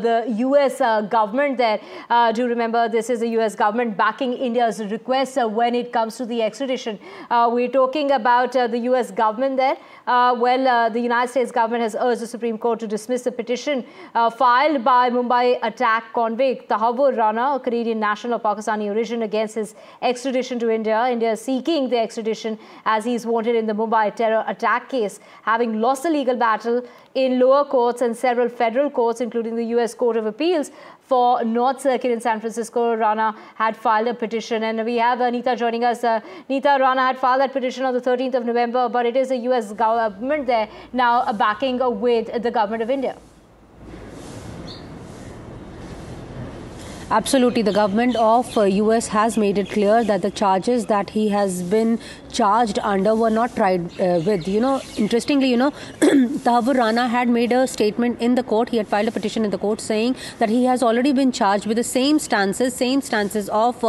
The US government there. Do remember, this is the US government backing India's request when it comes to the extradition. We're talking about the US government there. The United States government has urged the Supreme Court to dismiss the petition filed by Mumbai attack convict Tahavvur Rana, a Canadian national of Pakistani origin, against his extradition to India. India is seeking the extradition as he is wanted in the Mumbai terror attack case, having lost a legal battle in lower courts and several federal courts, including the US Court of Appeals for North Circuit in San Francisco. Rana had filed a petition, and we have Neeta joining us. Neeta, Rana had filed that petition on the 13th of November, but it is the US government there now backing with the government of India. Absolutely. The government of US has made it clear that the charges that he has been charged under were not tried with. Interestingly, Tahavvur Rana had made a statement in the court. He had filed a petition in the court saying that he has already been charged with the same stances of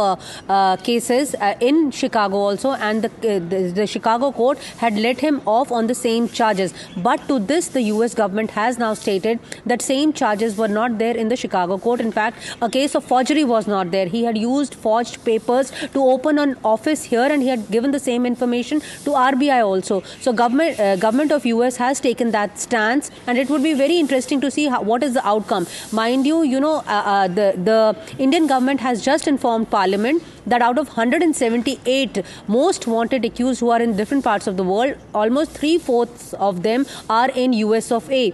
cases in Chicago also, and the Chicago court had let him off on the same charges. But to this, the US government has now stated that same charges were not there in the Chicago court. In fact, a case of forgery was not there. He had used forged papers to open an office here, and he had given the same information to RBI also. So government of US has taken that stance, and it would be very interesting to see what is the outcome. Mind you, the Indian government has just informed Parliament that out of 178 most wanted accused who are in different parts of the world, almost 3/4 of them are in US of A,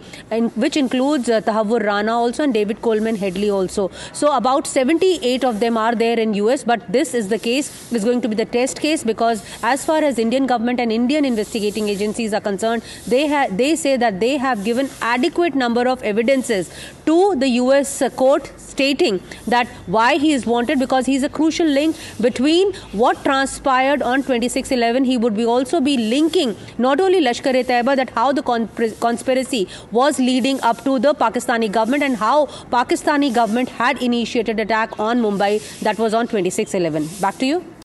which includes Tahavvur Rana also and David Coleman Headley also. So about 78 of them are there in US, but this is the case, is going to be the test case, because as far as Indian government and Indian investigating agencies are concerned, they say that they have given adequate number of evidences to the US court stating that why he is wanted, because he is a crucial link between what transpired on 26/11. He would also be linking not only Lashkar-e-Taiba, that how the conspiracy was leading up to the Pakistani government and how Pakistani government had initiated attack on Mumbai that was on 26/11. Back to you.